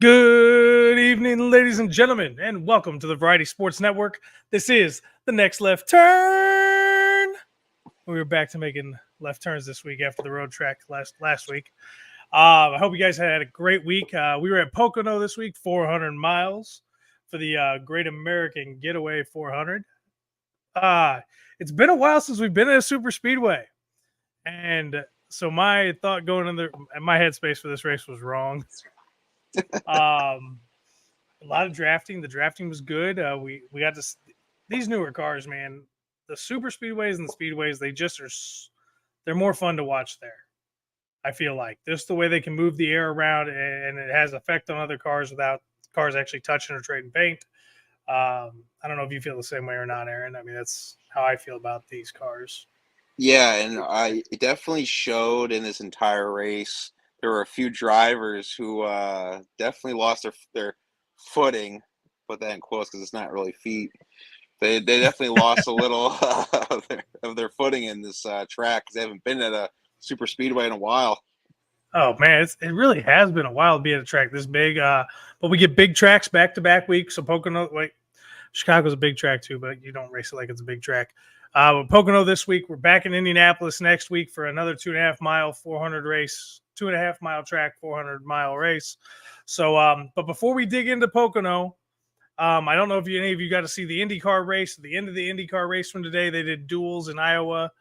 Good evening, ladies and gentlemen, and welcome to the Variety Sports Network. This is the Next Left Turn. We were back to making left turns this week after the road track last week. I hope you guys had a great week. We were at Pocono this week, 400 miles for the Great American Getaway 400. It's been a while since we've been at a super speedway, and so my thought going in my headspace for this race was wrong. A lot of drafting. The drafting was good. We got these newer cars, man. The super speedways and the speedways, they just are. They're more fun to watch there. I feel like just the way they can move the air around, and it has effect on other cars without cars actually touching or trading paint. I don't know if you feel the same way or not, Aaron. I mean, that's how I feel about these cars. Yeah, and it definitely showed in this entire race. There were a few drivers who definitely lost their footing, put that in quotes because it's not really feet. They definitely lost a little of their footing in this track because they haven't been at a super speedway in a while. Oh man, it really has been a while to be at a track this big. But we get big tracks back to back weeks. So Pocono, Chicago's a big track too, but you don't race it like it's a big track. Pocono this week. We're back in Indianapolis next week for another 2.5 mile 400 race, 2.5 mile track, 400 mile race. So, but before we dig into Pocono, I don't know if any of you got to see the IndyCar race. At the end of the IndyCar race from today, they did duels in Iowa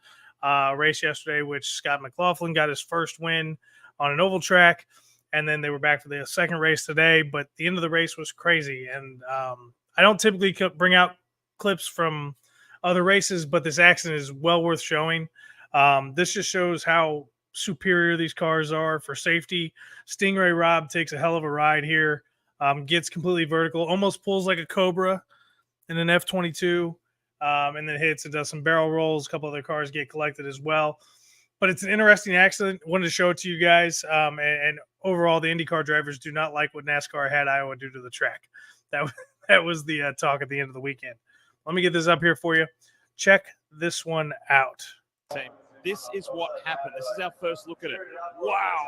race yesterday, which Scott McLaughlin got his first win on an oval track. And then they were back for the second race today. But the end of the race was crazy. And I don't typically bring out clips from other races, but this accident is well worth showing. This just shows how superior these cars are for safety. Stingray Rob takes a hell of a ride here. Gets completely vertical, almost pulls like a Cobra in an F-22, and then hits and does some barrel rolls. A couple other cars get collected as well. But it's an interesting accident. Wanted to show it to you guys. And overall, the IndyCar drivers do not like what NASCAR had Iowa do to the track. That was the talk at the end of the weekend. Let me get this up here for you. Check this one out. This is what happened. This is our first look at it. Wow.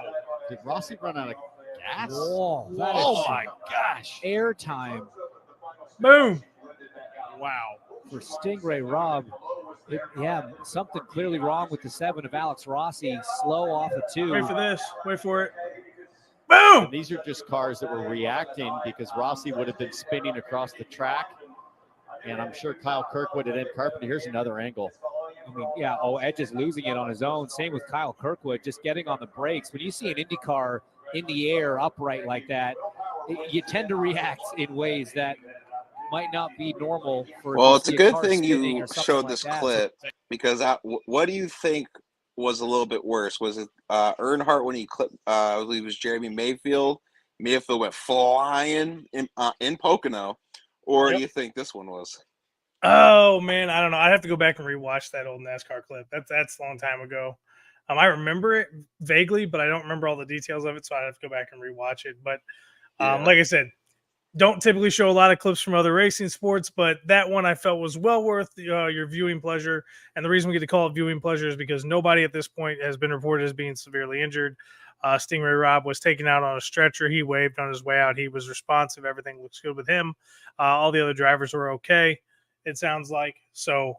Did Rossi run out of gas? Oh my gosh. Air time. Boom. Wow. For Stingray Rob. Something clearly wrong with the 7 of Alex Rossi. Slow off a 2. Wait for this. Wait for it. Boom. And these are just cars that were reacting because Rossi would have been spinning across the track. And I'm sure Kyle Kirkwood and Ed Carpenter. Here's another angle. I mean, Edge is losing it on his own. Same with Kyle Kirkwood, just getting on the brakes. When you see an Indy car in the air upright like that, you tend to react in ways that might not be normal. Well, it's a good thing you showed this clip because what do you think was a little bit worse? Was it Earnhardt when he clipped, I believe it was Jeremy Mayfield? Mayfield went flying in Pocono, or do you think this one was? Oh man, I don't know. I'd have to go back and rewatch that old NASCAR clip. That's a long time ago. I remember it vaguely, but I don't remember all the details of it, so I'd have to go back and rewatch it. But like I said, don't typically show a lot of clips from other racing sports, but that one I felt was well worth your viewing pleasure. And the reason we get to call it viewing pleasure is because nobody at this point has been reported as being severely injured. Stingray Rob was taken out on a stretcher. He waved on his way out. He was responsive. Everything looks good with him. All the other drivers were okay, it sounds like. So,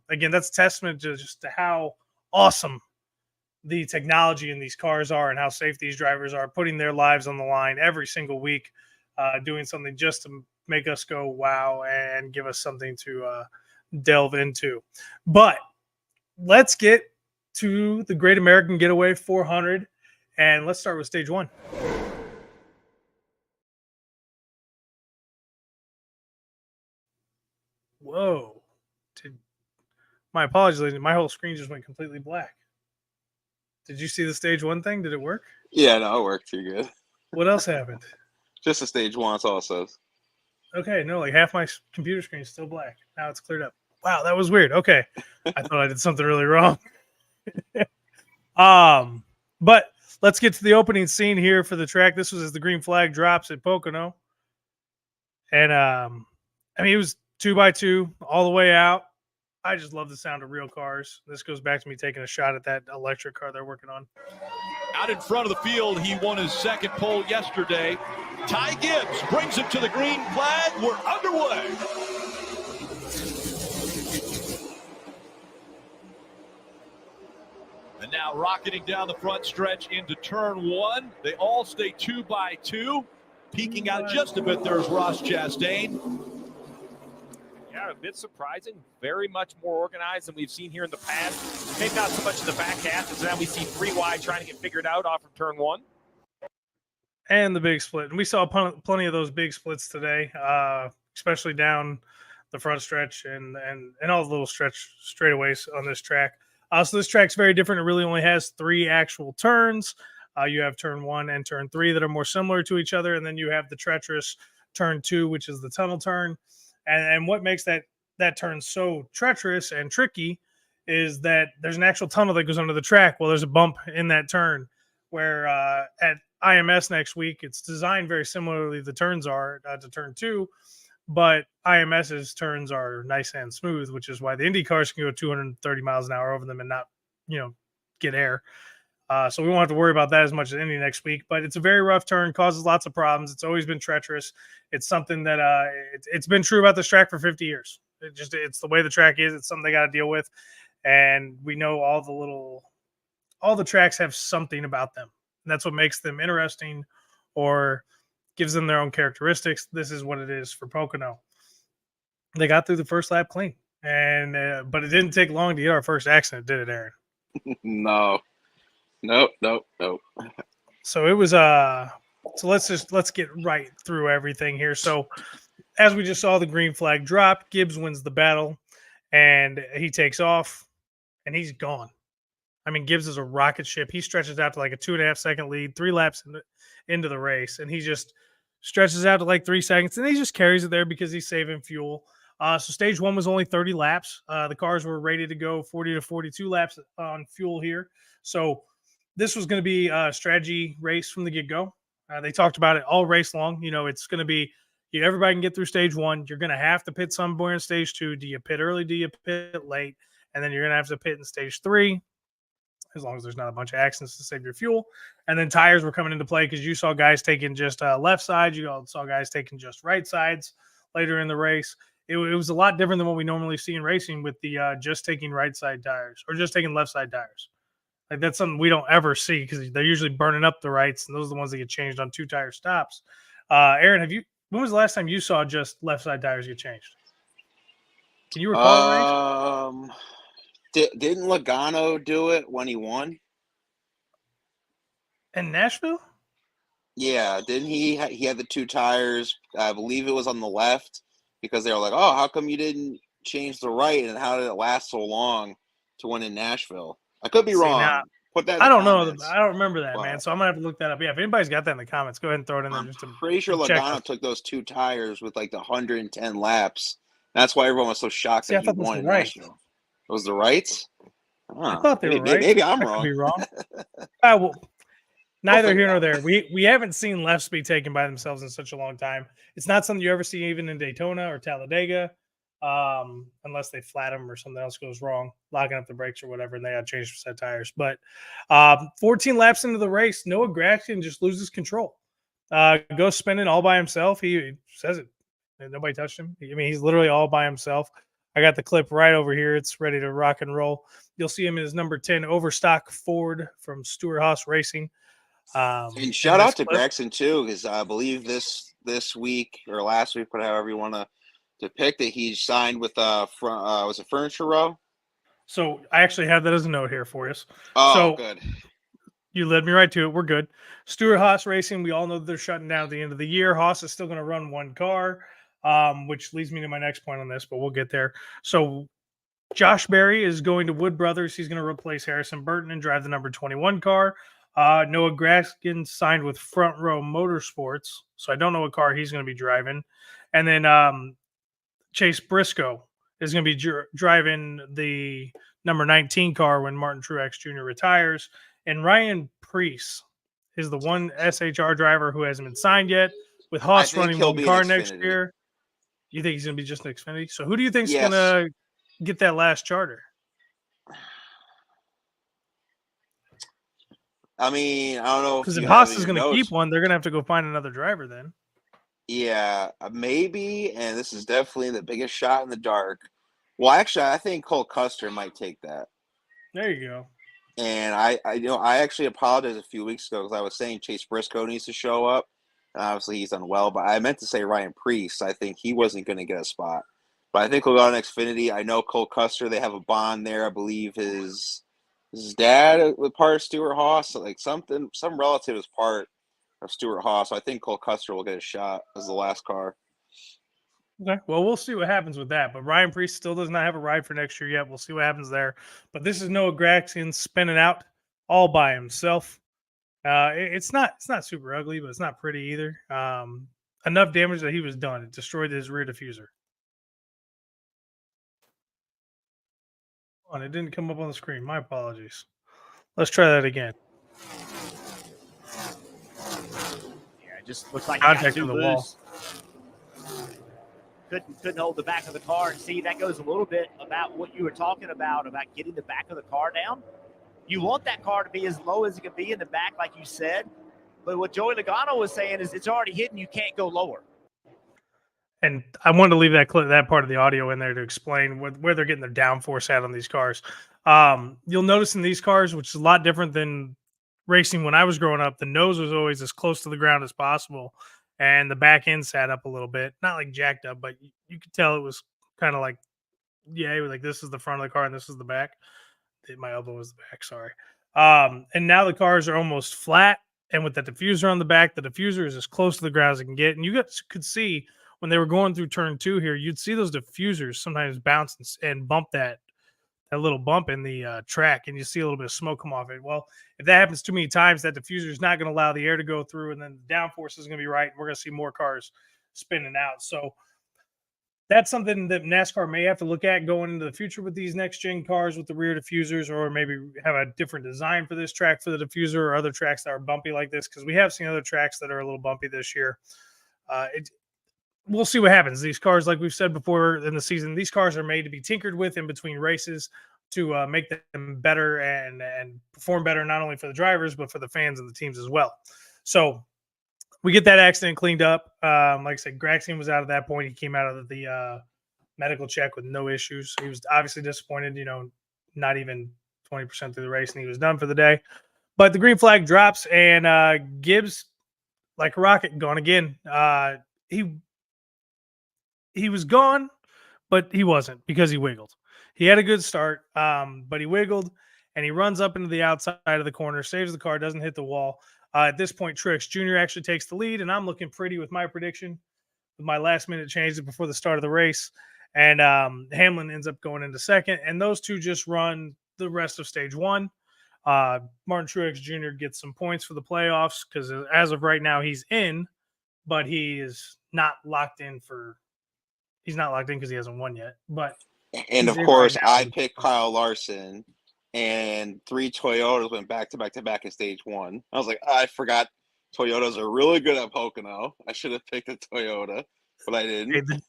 again, that's a testament to just to how awesome the technology in these cars are and how safe these drivers are, putting their lives on the line every single week, doing something just to make us go wow and give us something to delve into. But let's get to the Great American Getaway 400, and let's start with stage 1. Whoa. My apologies, ladies. My whole screen just went completely black. Did you see the stage 1 thing? Did it work? Yeah, no, it worked too good. What else happened? Just a stage 1, that's all it says. Okay, no, like half my computer screen is still black. Now it's cleared up. Wow, that was weird. Okay. I thought I did something really wrong. But let's get to the opening scene here for the track. This was as the green flag drops at Pocono. And it was 2x2 all the way out. I just love the sound of real cars. This goes back to me taking a shot at that electric car they're working on. Out in front of the field, he won his second pole yesterday. Ty Gibbs brings it to the green flag. We're underway. And now rocketing down the front stretch into turn 1. They all stay 2 by 2. Peeking out just a bit, there's Ross Chastain. Yeah, a bit surprising. Very much more organized than we've seen here in the past. Maybe not so much in the back half, as now we see 3 wide trying to get figured out off of turn 1. And the big split. And we saw plenty of those big splits today, especially down the front stretch and all the little stretch straightaways on this track. So this track's very different. It really only has 3 actual turns. You have turn 1 and turn 3 that are more similar to each other. And then you have the treacherous turn 2, which is the tunnel turn. And what makes that turn so treacherous and tricky is that there's an actual tunnel that goes under the track. Well, there's a bump in that turn where at IMS next week, it's designed very similarly. The turns are to turn 2, but IMS's turns are nice and smooth, which is why the Indy cars can go 230 miles an hour over them and not, get air. So we won't have to worry about that as much as Indy next week. But it's a very rough turn, causes lots of problems. It's always been treacherous. It's something that it's been true about this track for 50 years. It's the way the track is. It's something they got to deal with, and we know all the tracks have something about them. And that's what makes them interesting or gives them their own characteristics. This is what it is for Pocono. They got through the first lap clean, and but it didn't take long to get our first accident, did it, Aaron? No. Nope. So it was so let's get right through everything here. So as we just saw, the green flag drop, Gibbs wins the battle, and he takes off, and he's gone. I mean, Gibbs is a rocket ship. He stretches out to like a 2.5 second lead, 3 laps into the race, and he just stretches out to like 3 seconds, and he just carries it there because he's saving fuel. So stage 1 was only 30 laps. The cars were rated to go 40 to 42 laps on fuel here. So this was going to be a strategy race from the get-go. They talked about it all race long. It's going to be everybody can get through stage 1. You're going to have to pit somewhere in stage 2. Do you pit early? Do you pit late? And then you're going to have to pit in stage 3. As long as there's not a bunch of accidents to save your fuel. And then tires were coming into play because you saw guys taking just left sides. You saw guys taking just right sides later in the race. It was a lot different than what we normally see in racing with the just taking right side tires or just taking left side tires. Like that's something we don't ever see because they're usually burning up the rights, and those are the ones that get changed on 2-tire stops. Aaron, when was the last time you saw just left side tires get changed? Can you recall a race? Didn't Logano do it when he won? In Nashville? Yeah, didn't he? He had the 2 tires. I believe it was on the left because they were like, "Oh, how come you didn't change the right? And how did it last so long to win in Nashville?" I could be wrong. Now, Put that. I don't know. I don't remember that, Wow. man. So I'm gonna have to look that up. Yeah, if anybody's got that in the comments, go ahead and throw it in there. I'm pretty sure Logano took those 2 tires with like the 110 laps. That's why everyone was so shocked that he won in Nashville. It was the rights? I thought they were right. Maybe I'm wrong. Could be wrong. Well, neither here nor there. We haven't seen lefts be taken by themselves in such a long time. It's not something you ever see even in Daytona or Talladega, unless they flat them or something else goes wrong, locking up the brakes or whatever, and they got to change set tires. But 14 laps into the race, Noah Gragson just loses control. Goes spinning all by himself. He says it. Nobody touched him. I mean, he's literally all by himself. I got the clip right over here. It's ready to rock and roll. You'll see him in his number 10 Overstock Ford from Stewart-Haas Racing. And shout out to Gragson too, because I believe this week or last week, but however you want to depict it, he signed with was it Furniture Row? So I actually have that as a note here for us. Oh, so, good. You led me right to it. We're good. Stewart-Haas Racing. We all know that they're shutting down at the end of the year. Haas is still going to run 1 car. Which leads me to my next point on this, but we'll get there. So Josh Berry is going to Wood Brothers. He's going to replace Harrison Burton and drive the number 21 car. Noah Gragson signed with Front Row Motorsports, so I don't know what car he's going to be driving. And then Chase Briscoe is going to be driving the number 19 car when Martin Truex Jr. retires. And Ryan Preece is the one SHR driver who hasn't been signed yet, with Haas running 1 car next year. You think he's going to be just an Xfinity? So who do you think is going to get that last charter? I mean, I don't know if Because if you have Haas in is your going to keep notes. one, they're going to have to go find another driver then. Yeah, maybe, and this is definitely the biggest shot in the dark. Well, actually, I think Cole Custer might take that. There you go. And I actually apologized a few weeks ago because I was saying Chase Briscoe needs to show up. Obviously, he's unwell, but I meant to say Ryan Preece. I think he wasn't going to get a spot. But I think we'll go on Xfinity. I know Cole Custer, they have a bond there. I believe his dad was part of Stuart Haas, so like some relative is part of Stuart Haas. So I think Cole Custer will get a shot as the last car. Okay. Well, we'll see what happens with that. But Ryan Preece still does not have a ride for next year yet. We'll see what happens there. But this is Noah Gragson spinning out all by himself. It's not super ugly, but it's not pretty either. Enough damage that he was done. It destroyed his rear diffuser. Hold on, it didn't come up on the screen. My apologies. Let's try that again. Yeah, it just looks like he got Contact too on the loose. Couldn't hold the back of the car. And see, that goes a little bit about what you were talking about getting the back of the car down. You want that car to be as low as it can be in the back, like you said. But what Joey Logano was saying is it's already hidden. You can't go lower. And I wanted to leave that part of the audio in there to explain where they're getting their downforce at on these cars. You'll notice in these cars, which is a lot different than racing when I was growing up, the nose was always as close to the ground as possible, and the back end sat up a little bit, not like jacked up, but you could tell it was kind of like, yeah, it was like this is the front of the car and this is the back. My elbow was the back, sorry. And now the cars are almost flat, and with the diffuser on the back, the diffuser is as close to the ground as it can get. And you could see when they were going through turn 2 here, you'd see those diffusers sometimes bounce and bump that little bump in the track, and you see a little bit of smoke come off it. Well, if that happens too many times, that diffuser is not going to allow the air to go through, and then the downforce is going to be right, and we're going to see more cars spinning out. So that's something that NASCAR may have to look at going into the future with these next-gen cars with the rear diffusers, or maybe have a different design for this track for the diffuser or other tracks that are bumpy like this, because we have seen other tracks that are a little bumpy this year. We'll see what happens. These cars, like we've said before in the season, these cars are made to be tinkered with in between races to make them better and perform better, not only for the drivers, but for the fans and the teams as well. So we get that accident cleaned up. Like I said, Gragson was out at that point. He came out of the medical check with no issues. He was obviously disappointed, not even 20% through the race, and he was done for the day. But the green flag drops, and Gibbs, like a rocket, gone again. He was gone, but he wasn't because he wiggled. He had a good start, but he wiggled, and he runs up into the outside of the corner, saves the car, doesn't hit the wall. At this point, Truex Jr. actually takes the lead, and I'm looking pretty with my prediction with my last-minute change before the start of the race. And Hamlin ends up going into second, and those two just run the rest of stage 1. Martin Truex Jr. gets some points for the playoffs because as of right now, he's in, but he is not locked in for – he's not locked in because he hasn't won yet. And of course, I picked Kyle Larson, and 3 Toyotas went back to back in stage 1. I was like, I forgot Toyotas are really good at Pocono. I should have picked a Toyota, but I didn't.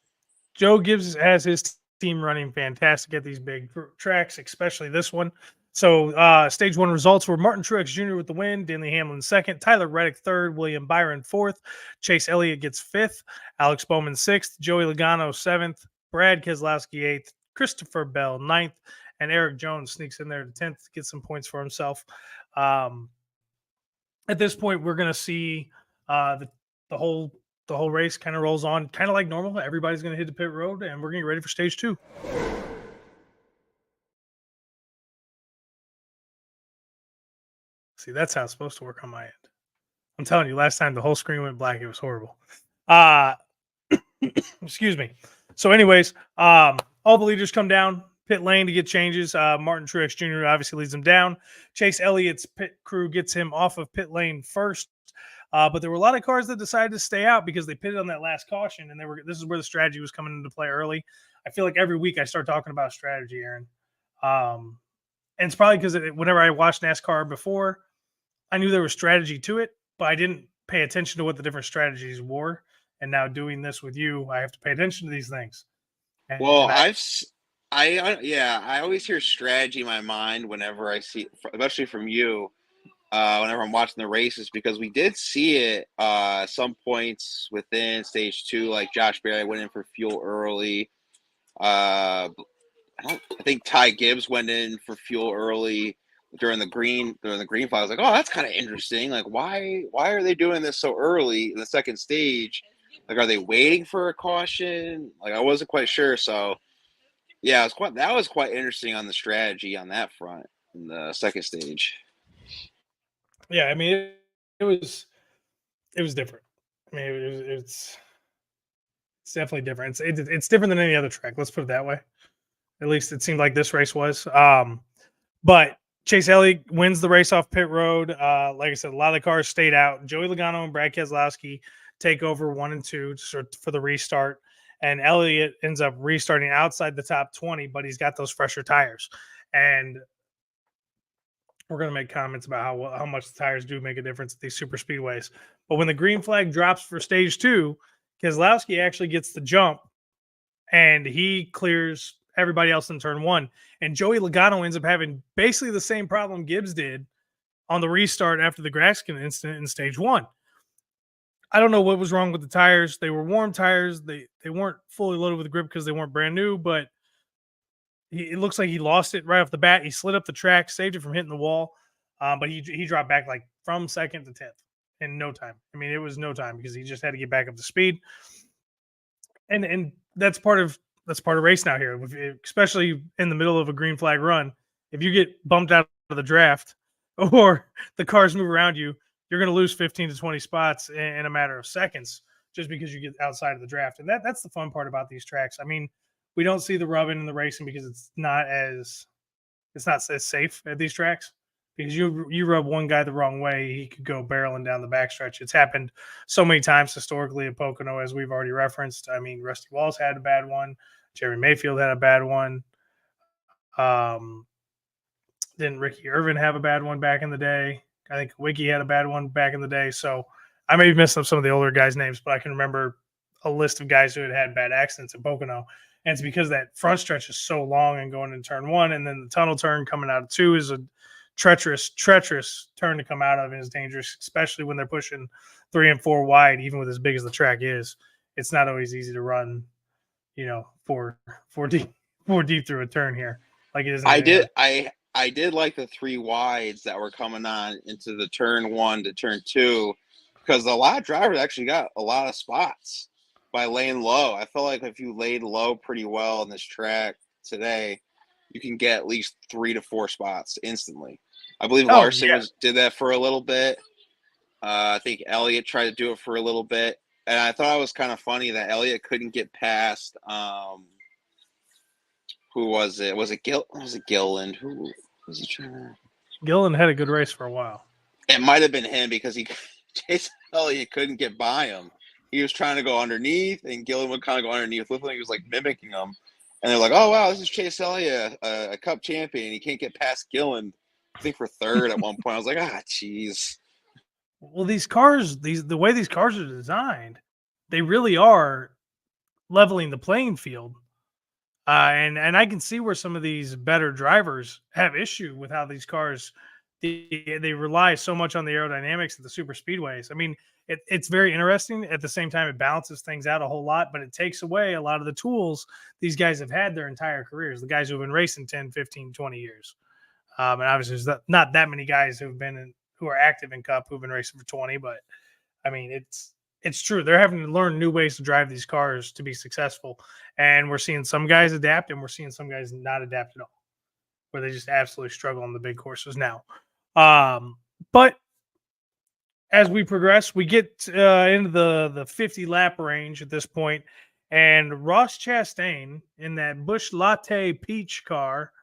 Joe Gibbs has his team running fantastic at these big tracks, especially this one. So stage 1 results were Martin Truex Jr. with the win, Denley Hamlin second, Tyler Reddick third, William Byron fourth, Chase Elliott gets fifth, Alex Bowman sixth, Joey Logano seventh, Brad Keselowski eighth, Christopher Bell ninth, and Eric Jones sneaks in there to 10th to get some points for himself. At this point, we're going to see the whole race kind of rolls on, kind of like normal. Everybody's going to hit the pit road, and we're going to get ready for stage 2. See, that's how it's supposed to work on my end. I'm telling you, last time the whole screen went black. It was horrible. Excuse me. So anyways, all the leaders come down pit lane to get changes. Martin Truex Jr. obviously leads them down. Chase Elliott's pit crew gets him off of pit lane first. But there were a lot of cars that decided to stay out because they pitted on that last caution, and this is where the strategy was coming into play early. I feel like every week I start talking about strategy, Aaron. And it's probably because whenever I watched NASCAR before, I knew there was strategy to it, but I didn't pay attention to what the different strategies were. And now doing this with you, I have to pay attention to these things. I always hear strategy in my mind whenever I see, especially from you. whenever I'm watching the races, because we did see it some points within stage 2, like Josh Berry went in for fuel early. I think Ty Gibbs went in for fuel early during the green flag. I was like, oh, that's kind of interesting. Like, why are they doing this so early in the second stage? Like, are they waiting for a caution? Like, I wasn't quite sure. So, yeah, that was quite interesting on the strategy on that front in the second stage. Yeah, I mean, it was different. I mean, it's definitely different. It's different than any other track. Let's put it that way. At least it seemed like this race was. But Chase Elliott wins the race off pit road. Like I said, a lot of the cars stayed out. Joey Logano and Brad Keselowski take over 1 and 2 for the restart. And Elliott ends up restarting outside the top 20, but he's got those fresher tires. And we're going to make comments about how much the tires do make a difference at these super speedways. But when the green flag drops for stage 2, Keselowski actually gets the jump, and he clears everybody else in turn 1. And Joey Logano ends up having basically the same problem Gibbs did on the restart after the Graskin incident in stage 1. I don't know what was wrong with the tires. They were warm tires. They weren't fully loaded with grip because they weren't brand new, but it looks like he lost it right off the bat. He slid up the track, saved it from hitting the wall, but he dropped back like from 2nd to 10th in no time. I mean, it was no time because he just had to get back up to speed. And that's part of race now here, especially in the middle of a green flag run. If you get bumped out of the draft or the cars move around you, you're going to lose 15 to 20 spots in a matter of seconds just because you get outside of the draft. And that's the fun part about these tracks. I mean, we don't see the rubbing in the racing because it's not as safe at these tracks, because you rub one guy the wrong way, he could go barreling down the backstretch. It's happened so many times historically at Pocono, as we've already referenced. I mean, Rusty Walls had a bad one. Jerry Mayfield had a bad one. Didn't Ricky Irvin have a bad one back in the day? I think Wiki had a bad one back in the day. So I may be messing up some of the older guys' names, but I can remember a list of guys who had bad accidents at Pocono. And it's because that front stretch is so long and going in turn 1, and then the tunnel turn coming out of 2 is a treacherous turn to come out of, and is dangerous, especially when they're pushing 3 and 4 wide, even with as big as the track is. It's not always easy to run, 4 deep through a turn here. Like it is. I did like the 3 wides that were coming on into the turn 1 to turn 2, because a lot of drivers actually got a lot of spots by laying low. I felt like if you laid low pretty well on this track today, you can get at least 3 to 4 spots instantly. I believe Larson did that for a little bit. I think Elliott tried to do it for a little bit. And I thought it was kind of funny that Elliott couldn't get past who was it? Was it Gilliland? Who was he trying to? Gilliland had a good race for a while. It might have been him, because Chase Elliott couldn't get by him. He was trying to go underneath, and Gilliland would kind of go underneath. Looked like he was like mimicking him. And they're like, oh, wow, this is Chase Elliott, a Cup champion. He can't get past Gilliland, I think, for 3rd at one point. I was like, jeez. Well, these cars, the way these cars are designed, they really are leveling the playing field. And I can see where some of these better drivers have issue with how these cars, they rely so much on the aerodynamics of the super speedways. I mean, it's very interesting. At the same time, it balances things out a whole lot, but it takes away a lot of the tools these guys have had their entire careers, the guys who have been racing 10, 15, 20 years. And obviously there's not that many guys who are active in Cup who've been racing for 20, but I mean, it's true. They're having to learn new ways to drive these cars to be successful. And we're seeing some guys adapt, and we're seeing some guys not adapt at all, where they just absolutely struggle on the big courses now. But as we progress, we get into the 50 lap range at this point, and Ross Chastain in that Busch Latte Peach car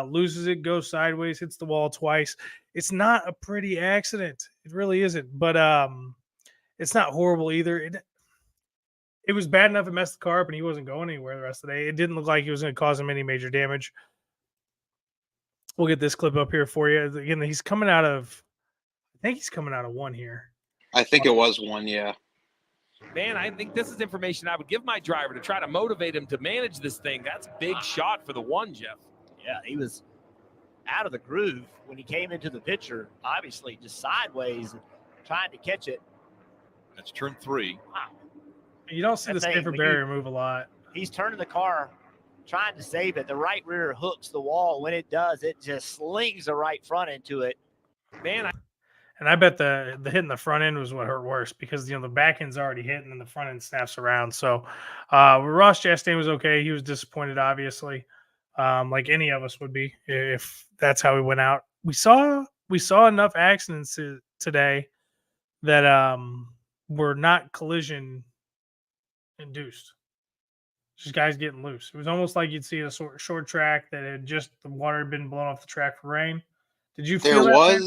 loses it, goes sideways, hits the wall twice. It's not a pretty accident. It really isn't. But it's not horrible either. It was bad enough it messed the car up, and he wasn't going anywhere the rest of the day. It didn't look like it was going to cause him any major damage. We'll get this clip up here for you. Again, he's coming out of, I think he's coming out of 1 here. I think it was 1, yeah. Man, I think this is information I would give my driver to try to motivate him to manage this thing. That's a big shot for the 1, Jeff. Yeah, he was out of the groove when he came into the picture, obviously just sideways and trying to catch it. That's turn 3. Wow. You don't see the safer barrier move a lot. He's turning the car, trying to save it. The right rear hooks the wall. When it does, it just slings the right front into it. Man, And I bet the hit in the front end was what hurt worse because the back end's already hit and then the front end snaps around. So Ross Chastain was okay. He was disappointed, obviously, like any of us would be if that's how he went out. We saw enough accidents today that were not collision induced. Just guys getting loose. It was almost like you'd see a short track that had just the water had been blown off the track for rain. Did you feel There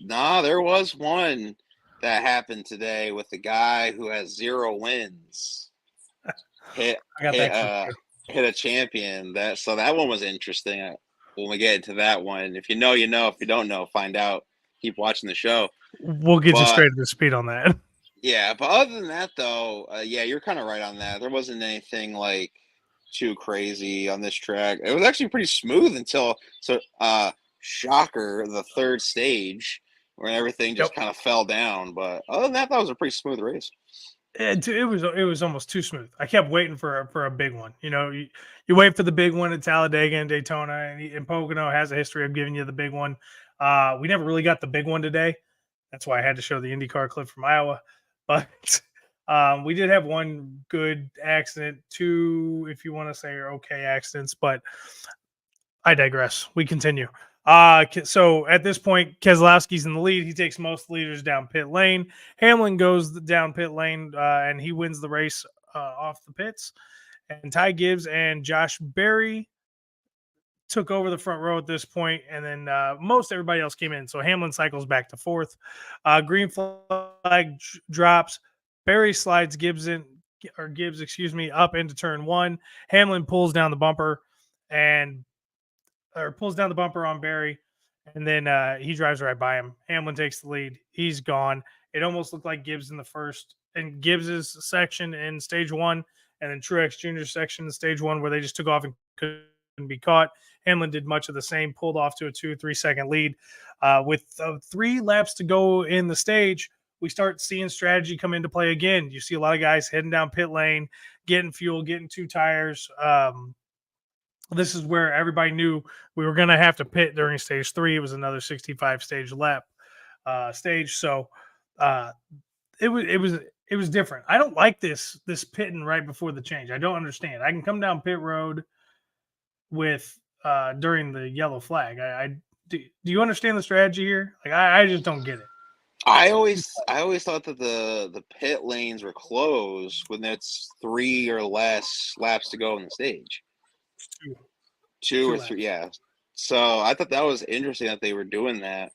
that? there was one that happened today with the guy who has 0 wins. Hit a champion. So that one was interesting. When we get into that one, if you know, you know. If you don't know, find out. Keep watching the show. We'll get you straight to the speed on that. Yeah, but other than that, though, yeah, you're kind of right on that. There wasn't anything like too crazy on this track. It was actually pretty smooth until shocker, the third stage where everything just kind of fell down. But other than that was a pretty smooth race. It was almost too smooth. I kept waiting for a big one. You wait for the big one at Talladega and Daytona, and Pocono has a history of giving you the big one. We never really got the big one today. That's why I had to show the IndyCar clip from Iowa. But we did have one good accident, 2, if you want to say, are okay accidents. But I digress. We continue. So at this point, Keselowski's in the lead. He takes most leaders down pit lane. Hamlin goes down pit lane, and he wins the race off the pits. And Ty Gibbs and Josh Berry took over the front row at this point, and then most everybody else came in. So Hamlin cycles back to 4th. Green flag drops. Berry slides Gibbs, up into turn 1. Hamlin pulls down the bumper on Berry, and then he drives right by him. Hamlin takes the lead. He's gone. It almost looked like Gibbs in the first, and Gibbs's section in stage 1, and then Truex Jr.'s section in stage 1, where they just took off and couldn't be caught. Hamlin did much of the same, pulled off to a 2-3 second lead. With 3 laps to go in the stage, we start seeing strategy come into play again. You see a lot of guys heading down pit lane, getting fuel, getting 2 tires. This is where everybody knew we were going to have to pit during stage 3. It was another 65 stage lap stage. So it was different. I don't like this pitting right before the change. I don't understand. I can come down pit road with during the yellow flag. Do you understand the strategy here? Like I just don't get it. I always thought that the pit lanes were closed when it's 3 or less laps to go in the stage. 2 or 3, yeah. So I thought that was interesting that they were doing that.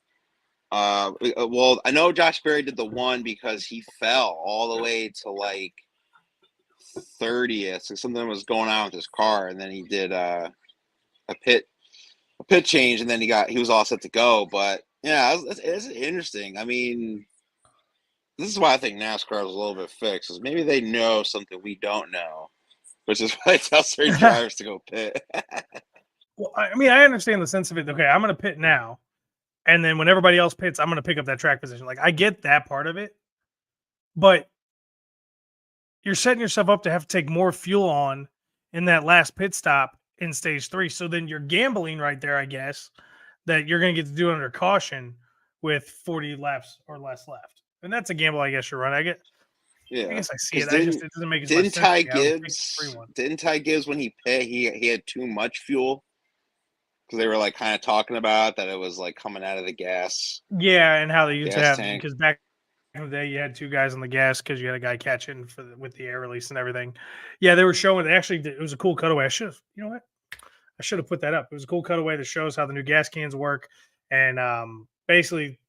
Well, I know Josh Berry did the 1 because he fell all the way to like 30th. So something was going on with his car, and then he did a pit change, and then he was all set to go. But yeah, it's interesting. I mean, this is why I think NASCAR is a little bit fixed. Is maybe they know something we don't know, which is why it tells their drivers to go pit. Well, I mean, I understand the sense of it. Okay, I'm going to pit now, and then when everybody else pits, I'm going to pick up that track position. Like, I get that part of it, but you're setting yourself up to have to take more fuel on in that last pit stop in stage 3. So then you're gambling right there, I guess, that you're going to get to do under caution with 40 laps or less left. And that's a gamble I guess you're running. Yeah, I guess I see it. It doesn't make as much sense. Didn't Ty Gibbs when he pit, he had too much fuel? Because they were like kind of talking about that it was like coming out of the gas. Yeah, and how they used to have tank. Because back in the day you had 2 guys on the gas because you had a guy catching with the air release and everything. Yeah, they were showing. Actually, it was a cool cutaway. I should have put that up. It was a cool cutaway that shows how the new gas cans work, and basically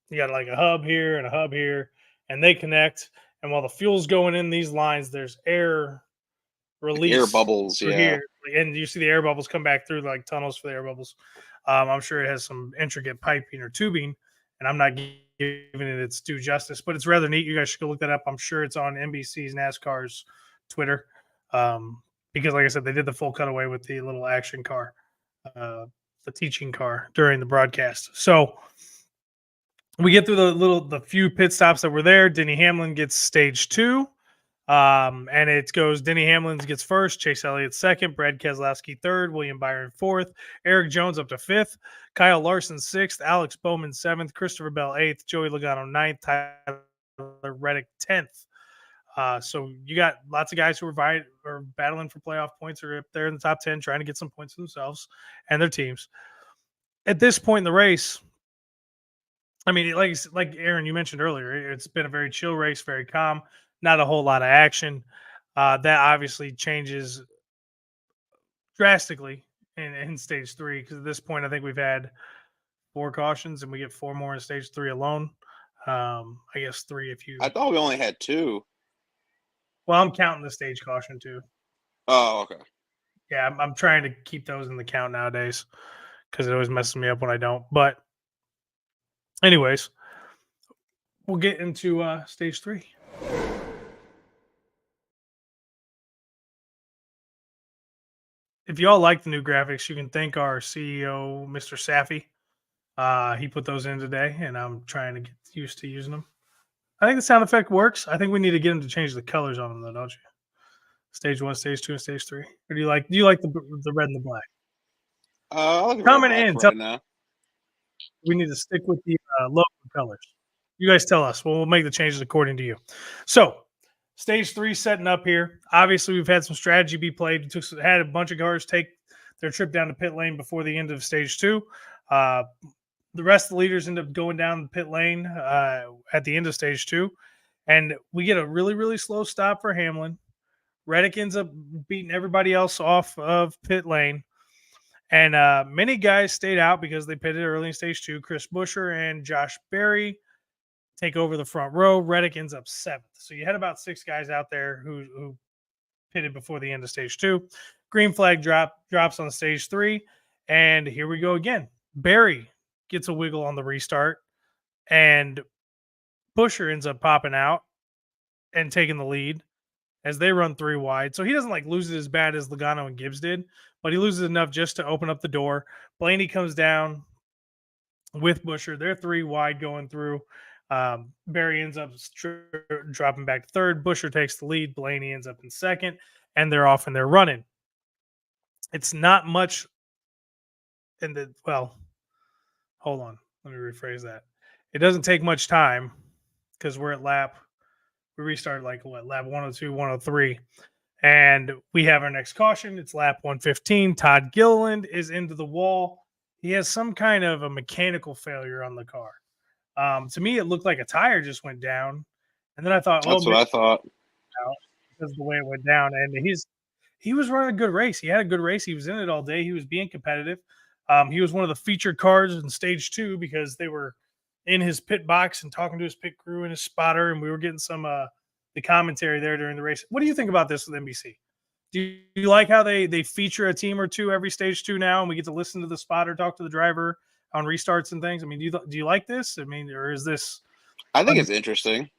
you got like a hub here and a hub here, and they connect. And while the fuel's going in these lines, there's air release, air bubbles, here, and you see the air bubbles come back through like tunnels for the air bubbles. I'm sure it has some intricate piping or tubing, and I'm not giving it its due justice, but it's rather neat. You guys should go look that up. I'm sure it's on NBC's NASCAR's Twitter, because like I said, they did the full cutaway with the little action car. the teaching car during the broadcast. So we get through the few pit stops that were there. Denny Hamlin gets stage 2. And it goes Denny Hamlin gets first, Chase Elliott second, Brad Keselowski third, William Byron fourth, Eric Jones up to fifth, Kyle Larson sixth, Alex Bowman seventh, Christopher Bell eighth, Joey Logano ninth, Tyler Reddick 10th. So you got lots of guys who are battling for playoff points, or up there in the top 10 trying to get some points for themselves and their teams. At this point in the race, I mean, like Aaron, you mentioned earlier, it's been a very chill race, very calm, not a whole lot of action. That obviously changes drastically in stage 3, because at this point, I think we've had 4 cautions, and we get 4 more in stage 3 alone. I guess 3 if you. I thought we only had 2. Well, I'm counting the stage caution too. Oh, okay. Yeah, I'm trying to keep those in the count nowadays because it always messes me up when I don't. But anyways, we'll get into stage 3. If y'all like the new graphics, you can thank our CEO, Mr. Safi. He put those in today, and I'm trying to get used to using them. I think the sound effect works. I think we need to get him to change the colors on them, though, don't you? Stage 1, stage 2, and stage 3. Or do you like the red and the black? I like the Comment red in. black right now. We need to stick with the logo colors. You guys tell us. We'll make the changes according to you. So, stage 3 setting up here. Obviously, we've had some strategy be played. Had a bunch of cars take their trip down to pit lane before the end of stage 2. The rest of the leaders end up going down the pit lane at the end of stage 2. And we get a really, really slow stop for Hamlin. Reddick ends up beating everybody else off of pit lane. And many guys stayed out because they pitted early in stage 2. Chris Buescher and Josh Berry take over the front row. Reddick ends up 7th. So you had about 6 guys out there who pitted before the end of stage 2. Green flag drops on stage 3. And here we go again. Berry gets a wiggle on the restart. And Buescher ends up popping out and taking the lead as they run 3 wide. So he doesn't lose it as bad as Logano and Gibbs did, but he loses enough just to open up the door. Blaney comes down with Buescher. They're 3 wide going through. Berry ends up dropping back to 3rd. Buescher takes the lead. Blaney ends up in 2nd, and they're off and they're running. It's not much hold on. Let me rephrase that. It doesn't take much time because we're at we restart lap 102, 103. And we have our next caution. It's lap 115. Todd Gilliland is into the wall. He has some kind of a mechanical failure on the car. To me, it looked like a tire just went down. And then I thought, that's what I thought. Because of the way it went down. And he was running a good race. He had a good race. He was in it all day. He was being competitive. He was one of the featured cars in stage 2 because they were in his pit box and talking to his pit crew and his spotter, and we were getting some the commentary there during the race. What do you think about this with NBC? Do you like how they feature a team or two every stage 2 now, and we get to listen to the spotter talk to the driver on restarts and things? I mean, do you like this? I mean, or is this? I think it's interesting,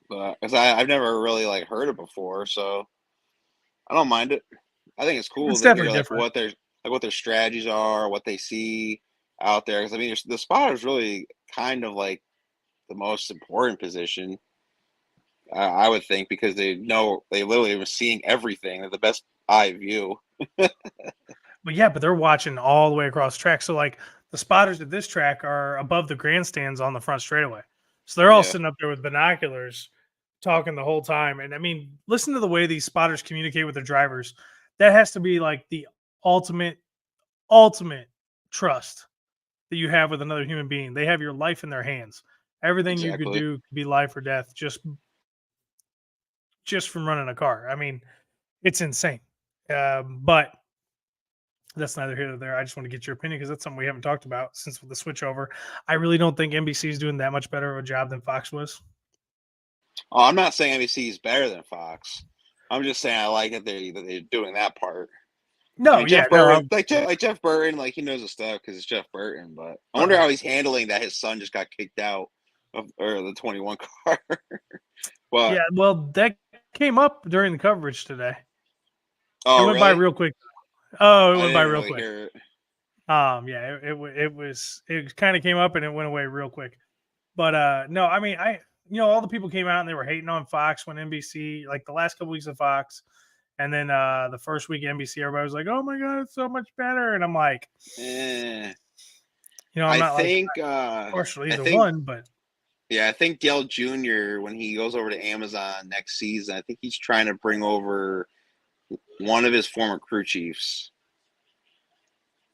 but because I've never really heard it before, so I don't mind it. I think it's cool. It's to definitely hear, different. what their strategies are, what they see out there. Because I mean, the spotter is really kind of the most important position, I would think, because they literally were seeing everything. They're the best eye view. But they're watching all the way across the track. So the spotters at this track are above the grandstands on the front straightaway. So they're all sitting up there with binoculars talking the whole time. And I mean, listen to the way these spotters communicate with their drivers. That has to be the ultimate trust that you have with another human being. They have your life in their hands. Everything you could do could be life or death just from running a car. I mean, it's insane. But that's neither here nor there. I just want to get your opinion because that's something we haven't talked about since the switchover. I really don't think NBC is doing that much better of a job than Fox was. Oh, I'm not saying NBC is better than Fox. I'm just saying I like that they're doing that part. No, I mean, Jeff Burton, Jeff Burton, he knows the stuff because it's Jeff Burton. But I wonder how he's handling that his son just got kicked out of the 21 car. But yeah, well, that came up during the coverage today. Oh, it went by real quick. Oh, it went by real quick. Yeah, it kind of came up and it went away real quick. But no, I mean, all the people came out and they were hating on Fox when NBC, like the last couple weeks of Fox, and then the first week NBC, everybody was like, "Oh my god, it's so much better," and I'm like, I'm not partial to either one, but yeah, I think Dale Jr. when he goes over to Amazon next season, I think he's trying to bring over one of his former crew chiefs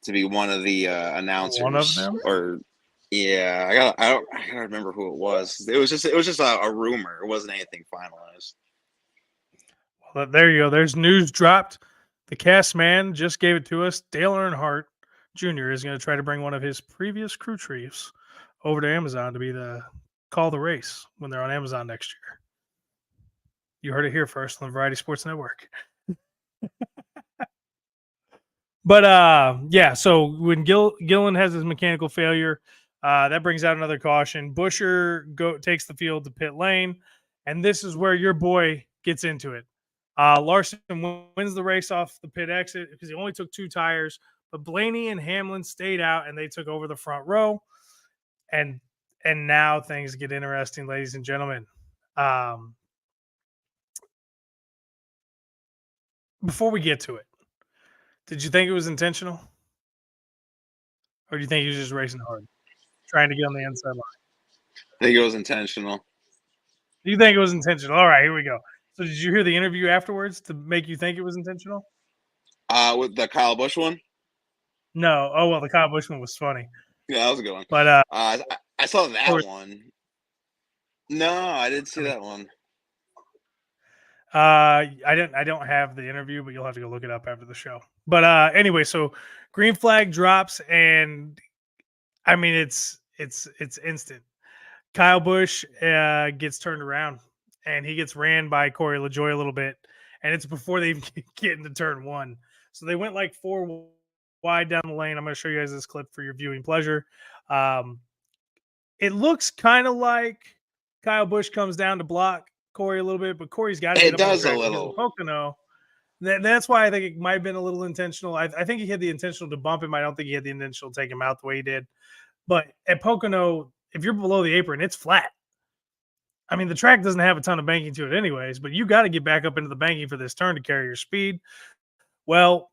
to be one of the announcers. One of them? Or yeah, I gotta remember who it was. It was just a rumor. It wasn't anything finalized. Well, there you go. There's news dropped. The cast man just gave it to us. Dale Earnhardt Jr. is going to try to bring one of his previous crew chiefs over to Amazon to be call the race when they're on Amazon next year. You heard it here first on the Variety Sports Network. But yeah, so when Gillen has his mechanical failure, that brings out another caution. Buescher takes the field to pit lane, and this is where your boy gets into it. Larson wins the race off the pit exit because he only took 2 tires, but Blaney and Hamlin stayed out and they took over the front row. And now things get interesting, ladies and gentlemen. Before we get to it, did you think it was intentional? Or do you think he was just racing hard, trying to get on the inside line? I think it was intentional. You think it was intentional? All right, here we go. So did you hear the interview afterwards to make you think it was intentional? With the Kyle Busch one? No. Oh, well, the Kyle Busch one was funny. Yeah, that was a good one. But I saw that one. No, I didn't see that one. I don't have the interview, but you'll have to go look it up after the show. But anyway, so green flag drops, and I mean it's instant. Kyle Busch gets turned around, and he gets ran by Corey LaJoie a little bit, and it's before they even get into turn 1. So they went like 4 wide down the lane. I'm going to show you guys this clip for your viewing pleasure. It looks kind of like Kyle Busch comes down to block Corey a little bit, but Corey's got to get it up on the does track a little. Pocono. That's why I think it might have been a little intentional. I think he had the intentional to bump him. I don't think he had the intentional to take him out the way he did. But at Pocono, if you're below the apron, it's flat. I mean, the track doesn't have a ton of banking to it anyways, but you got to get back up into the banking for this turn to carry your speed. Well,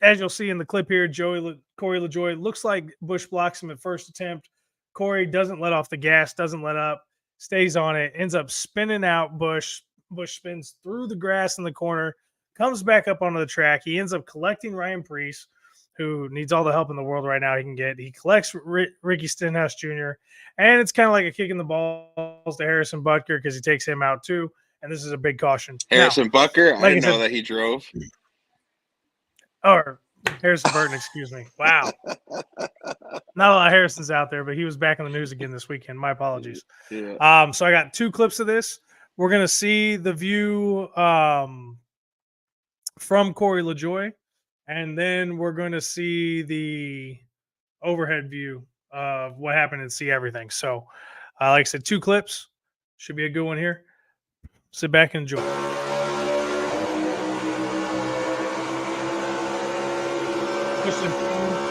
as you'll see in the clip here, Corey LaJoie looks like Busch blocks him at first attempt. Corey doesn't let off the gas, doesn't let up, stays on it, ends up spinning out Busch. Busch spins through the grass in the corner, comes back up onto the track. He ends up collecting Ryan Preece, who needs all the help in the world right now he can get. He collects Ricky Stenhouse Jr., and it's kind of like a kick in the balls to Harrison Butker because he takes him out too, and this is a big caution. Harrison Butker? I didn't know that he drove. Or Harrison Burton, excuse me. Wow. Not a lot of Harrisons out there, but he was back in the news again this weekend. My apologies. Yeah. So I got 2 clips of this. We're going to see the view from Corey LaJoie, and then we're going to see the overhead view of what happened and see everything. So, like I said, 2 clips. Should be a good one here. Sit back and enjoy.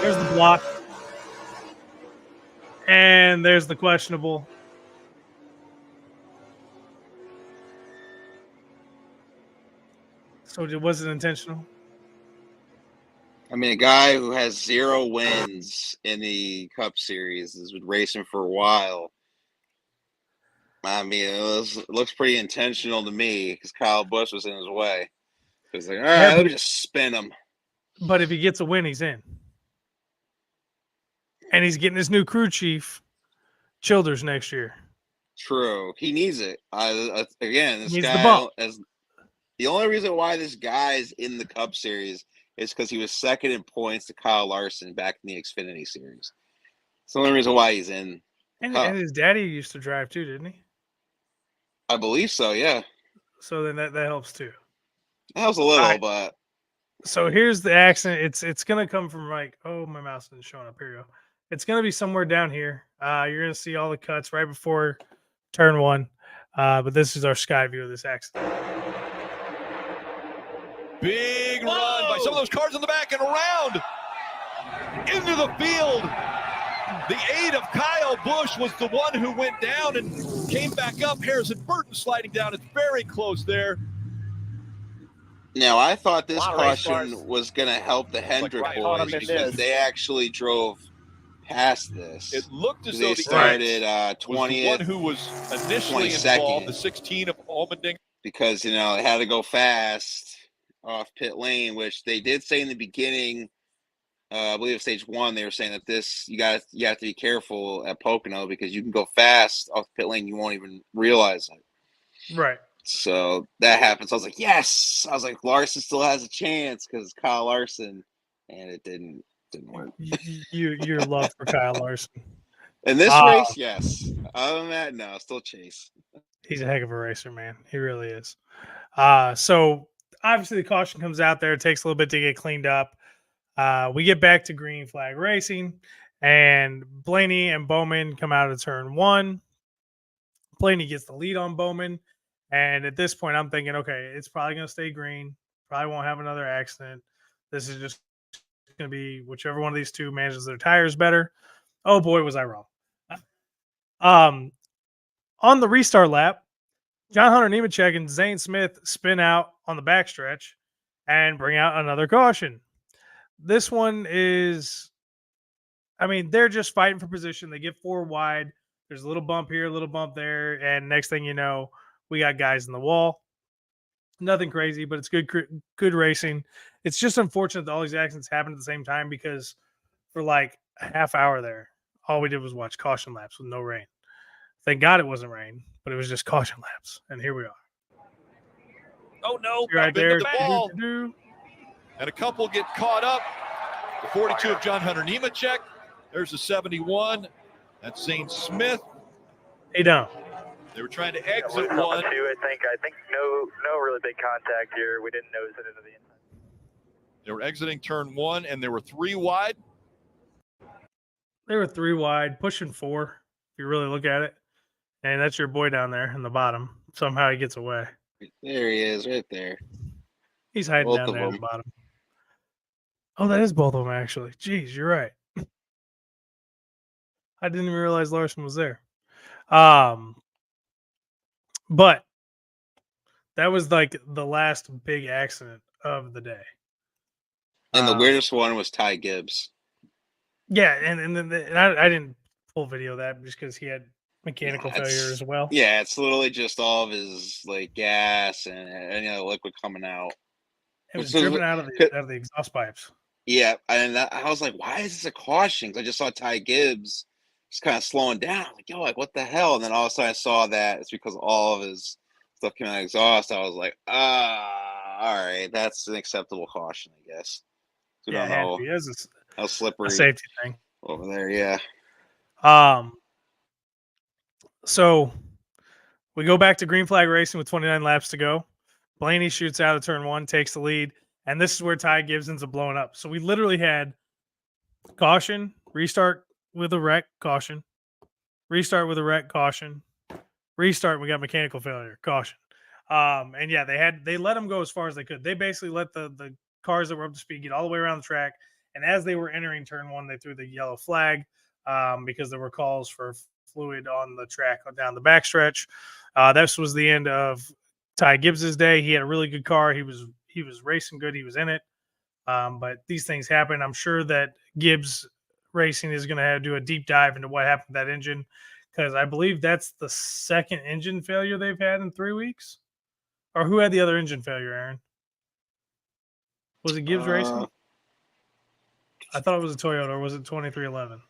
There's the block. And there's the questionable. So was it intentional? I mean, a guy who has 0 wins in the Cup Series has been racing for a while. I mean, it looks pretty intentional to me because Kyle Busch was in his way. It's like, all right, let me just spin him. But if he gets a win, he's in. And he's getting his new crew chief, Childers, next year. True. He needs it. Again, this needs guy, the bump. The only reason why this guy's in the Cup Series is because he was second in points to Kyle Larson back in the Xfinity Series. It's the only reason why he's in. And his daddy used to drive too, didn't he? I believe so, yeah. So then that helps too. That helps a little, right. But so here's the accident. It's gonna come from my mouse isn't showing up. Here you go. It's gonna be somewhere down here. You're gonna see all the cuts right before turn 1. But this is our sky view of this accident. Big run by some of those cars in the back and around. into the field. The aid of Kyle Busch was the one who went down and came back up. Harrison Burton sliding down. It's very close there. Now, I thought this A lot of race cars. caution was going to help the Hendrick right, caught boys up in because this. they actually drove past this. It looked as They though the started was the one 20th who was initially 22nd. involved, the 16 of Allmendinger. because, they had to go fast off pit lane, which they did say in the beginning. I believe stage 1, they were saying that you have to be careful at Pocono because you can go fast off pit lane. You won't even realize it. Right. So that happened. So I was like, yes. I was like, Larson still has a chance because Kyle Larson, and it didn't work. Your love for Kyle Larson. In this race, yes. Other than that, no, still Chase. He's a heck of a racer, man. He really is. So obviously the caution comes out there. It takes a little bit to get cleaned up. We get back to green flag racing, and Blaney and Bowman come out of turn 1. Blaney gets the lead on Bowman. And at this point, I'm thinking, okay, it's probably going to stay green. Probably won't have another accident. This is just going to be whichever one of these two manages their tires better. Oh boy, was I wrong. On the restart lap, John Hunter Nemechek and Zane Smith spin out on the backstretch and bring out another caution. This one is, they're just fighting for position. They get 4 wide. There's a little bump here, a little bump there. And next thing you know, we got guys in the wall. Nothing crazy, but it's good racing. It's just unfortunate that all these accidents happen at the same time because for like a half hour there, all we did was watch caution laps with no rain. Thank God it wasn't rain, but it was just caution laps. And here we are. Oh, no. Right there. The ball. And a couple get caught up. The 42 of John Hunter Nemechek. There's the 71. That's Zane Smith. Hey, down. They were trying to exit one. I think no really big contact here. We didn't nose it into the inside. They were exiting turn 1, and there were 3 wide. They were 3 wide, pushing 4, if you really look at it. And that's your boy down there in the bottom. Somehow he gets away. There he is, right there. He's hiding Both down of there in them. the bottom. Oh, that is both of them, actually. Jeez, you're right. I didn't even realize Larson was there. But that was like the last big accident of the day. And the weirdest one was Ty Gibbs. Yeah, and I didn't pull video of that just because he had mechanical failure as well. Yeah, it's literally just all of his gas and any other liquid coming out. It was driven out of the exhaust pipes. Yeah, and I was like, why is this a caution? 'Cause I just saw Ty Gibbs just kind of slowing down. I was like, yo, what the hell? And then all of a sudden I saw that it's because all of his stuff came out of exhaust. I was like, all right, that's an acceptable caution, I guess. We don't know how slippery a safety thing over there. Yeah. So we go back to green flag racing with 29 laps to go. Blaney shoots out of turn 1, takes the lead, and this is where Ty Gibbs ends up blowing up. So we literally had caution, restart with a wreck, caution, restart with a wreck, caution, restart. We got mechanical failure, caution. And yeah, they let them go as far as they could. They basically let the cars that were up to speed get all the way around the track. And as they were entering turn 1, they threw the yellow flag because there were calls for fluid on the track down the backstretch. This was the end of Ty Gibbs's day. He had a really good car. He was racing good. He was in it. But these things happen. I'm sure that Gibbs Racing is going to have to do a deep dive into what happened to that engine because I believe that's the second engine failure they've had in 3 weeks. Or who had the other engine failure, Aaron? Was it Gibbs Racing? I thought it was a Toyota, or was it 2311?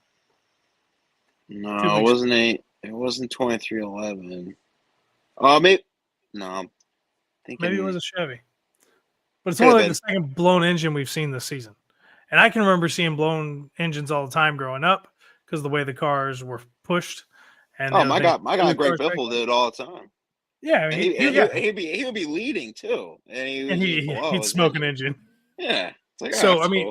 No, it wasn't It wasn't 2311. Maybe. No, I'm thinking maybe it was a Chevy. But it's only like the second blown engine we've seen this season. And I can remember seeing blown engines all the time growing up because of the way the cars were pushed. And my guy Greg Biffle did it all the time. Yeah, he would be leading too, and he'd smoke an engine. Yeah, it's like, so I mean,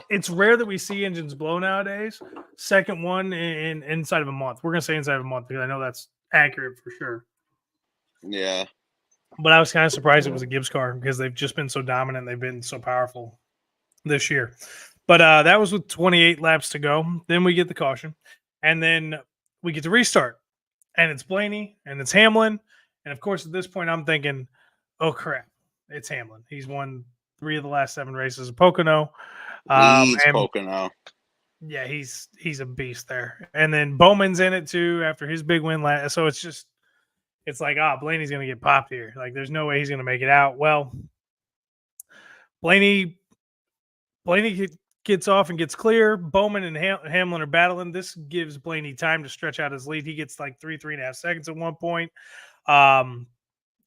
it's rare that we see engines blow nowadays. Second one in inside of a month. We're gonna say inside of a month because I know that's accurate for sure. Yeah, but I was kind of surprised it was a Gibbs car because they've just been so dominant. They've been so powerful this year. But that was with 28 laps to go. Then we get the caution, and then we get to restart, and it's Blaney and it's Hamlin, and of course at this point I'm thinking, oh crap, it's Hamlin. He's won 3 of the last 7 races of Pocono. Leads And Pocono. yeah, he's a beast there. And then Bowman's in it too after his big win last. So it's like, Blaney's gonna get popped here. Like there's no way he's gonna make it out. Well, Blaney gets off and gets clear. Bowman and Hamlin are battling. This gives Blaney time to stretch out his lead. He gets like 3.5 seconds at one point.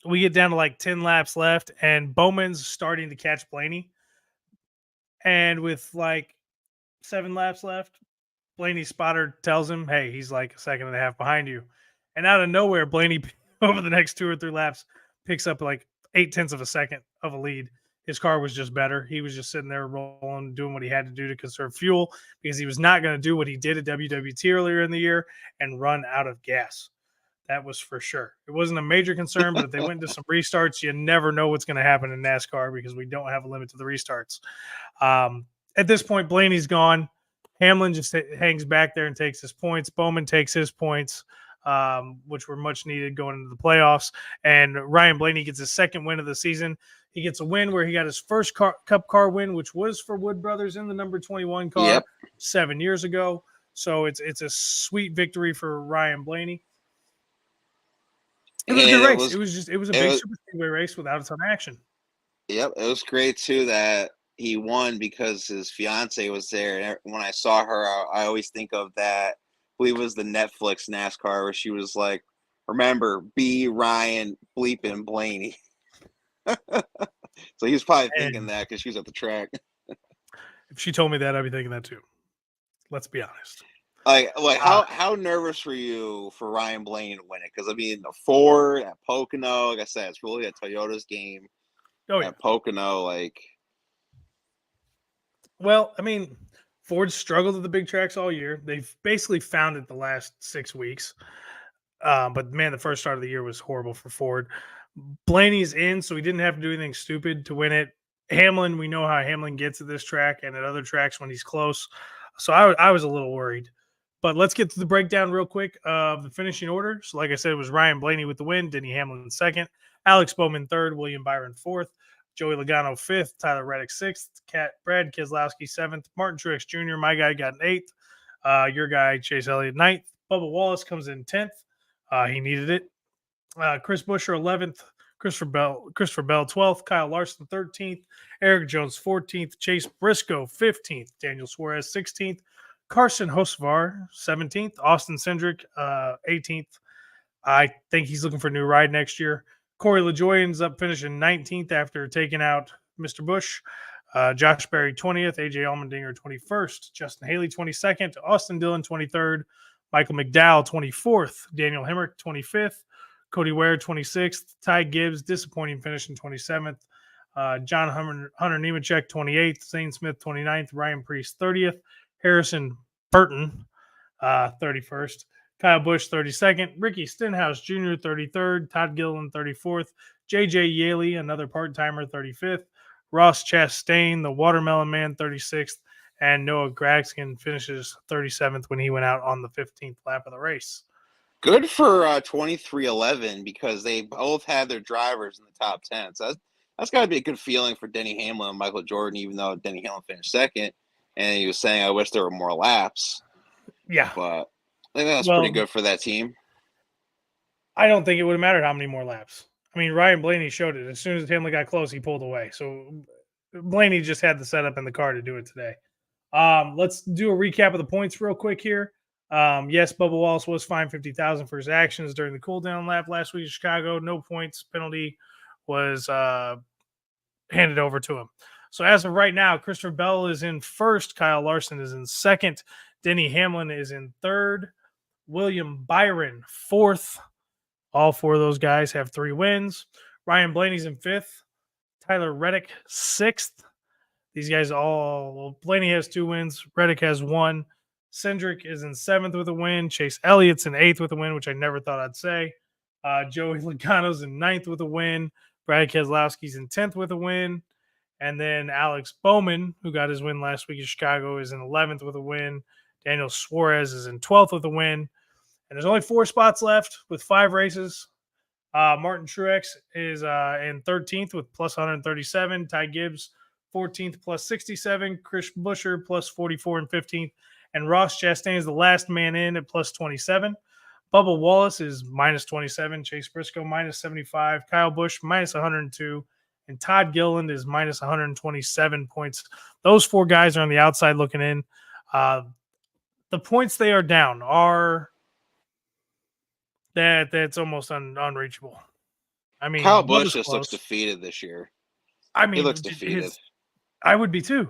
We get down to like 10 laps left, and Bowman's starting to catch Blaney. And with like 7 laps left, Blaney's spotter tells him, hey, he's like a second and a half behind you. And out of nowhere, Blaney, over the next 2 or 3 laps, picks up like 0.8 of a second of a lead. His car was just better. He was just sitting there rolling, doing what he had to do to conserve fuel because he was not going to do what he did at WWT earlier in the year and run out of gas. That was for sure. It wasn't a major concern, but if they went to some restarts, you never know what's going to happen in NASCAR because we don't have a limit to the restarts. At this point, Blaney's gone. Hamlin just hangs back there and takes his points. Bowman takes his points, which were much needed going into the playoffs. And Ryan Blaney gets his second win of the season. He gets a win where he got his first Cup car win, which was for Wood Brothers in the number 21 car 7 years ago. So it's a sweet victory for Ryan Blaney. It was a good race. It was a big super speedway race without a ton of action. Yep, it was great too that he won because his fiance was there. And when I saw her, I always think of that. I believe it was the Netflix NASCAR where she was like, "Remember, B. Ryan bleeping Blaney." So he was probably thinking that because she was at the track. If she told me that, I'd be thinking that too. Let's be honest. Like how nervous were you for Ryan Blaney to win it? Because I mean, the Ford at Pocono, like I said, it's really a Toyota's game. Oh yeah, at Pocono, like. Well, I mean, Ford's struggled at the big tracks all year. They've basically found it the last 6 weeks. But man, the first start of the year was horrible for Ford. Blaney's in, so he didn't have to do anything stupid to win it. Hamlin, we know how Hamlin gets at this track and at other tracks when he's close. So I was a little worried. But let's get to the breakdown real quick of the finishing order. So like I said, it was Ryan Blaney with the win, Denny Hamlin second, Alex Bowman third, William Byron fourth, Joey Logano fifth, Tyler Reddick sixth, Brad Keselowski seventh, Martin Truex Jr., my guy, got an eighth, your guy, Chase Elliott, ninth, Bubba Wallace comes in 10th. He needed it. Chris Buescher 11th, Christopher Bell 12th, Kyle Larson 13th, Eric Jones 14th, Chase Briscoe 15th, Daniel Suarez 16th, Carson Hocevar 17th, Austin Cindric 18th. I think he's looking for a new ride next year. Corey LaJoie ends up finishing 19th after taking out Mr. Busch. Josh Berry 20th, AJ Allmendinger 21st, Justin Haley 22nd, Austin Dillon 23rd, Michael McDowell 24th, Daniel Hemrick 25th, Cody Ware 26th, Ty Gibbs disappointing finish in 27th, John Hunter Nemechek 28th, Zane Smith 29th, Ryan Preece 30th, Harrison Burton 31st, Kyle Busch 32nd, Ricky Stenhouse Jr. 33rd, Todd Gilliland 34th, JJ Yaley, another part-timer, 35th, Ross Chastain, the Watermelon Man, 36th, and Noah Gragson finishes 37th when he went out on the 15th lap of the race. Good for 2311 because they both had their drivers in the top 10. So that's got to be a good feeling for Denny Hamlin and Michael Jordan, even though Denny Hamlin finished second. And he was saying, I wish there were more laps. Yeah. But I think that's pretty good for that team. I don't think it would have mattered how many more laps. I mean, Ryan Blaney showed it. As soon as Hamlin got close, he pulled away. So Blaney just had the setup in the car to do it today. Let's do a recap of the points real quick here. Yes, Bubba Wallace was fined $50,000 for his actions during the cool-down lap last week in Chicago. No points. Penalty was handed over to him. So as of right now, Christopher Bell is in first. Kyle Larson is in second. Denny Hamlin is in third. William Byron, fourth. All 4 of those guys have 3 wins. Ryan Blaney's in fifth. Tyler Reddick, sixth. These guys Blaney has 2 wins. Reddick has 1. Cindric is in 7th with a win. Chase Elliott's in 8th with a win, which I never thought I'd say. Joey Logano's in 9th with a win. Brad Keselowski's in 10th with a win. And then Alex Bowman, who got his win last week in Chicago, is in 11th with a win. Daniel Suarez is in 12th with a win. And there's only 4 spots left with 5 races. Martin Truex is in 13th with plus 137. Ty Gibbs, 14th plus 67. Chris Buescher plus 44 and 15th. And Ross Chastain is the last man in at plus 27. Bubba Wallace is minus 27. Chase Briscoe minus 75. Kyle Busch minus 102. And Todd Gilliland is minus 127 points. Those 4 guys are on the outside looking in. The points they are down are that's almost unreachable. I mean, Kyle Busch Bubba's just looks close. defeated this year. I mean, He looks defeated. I would be too.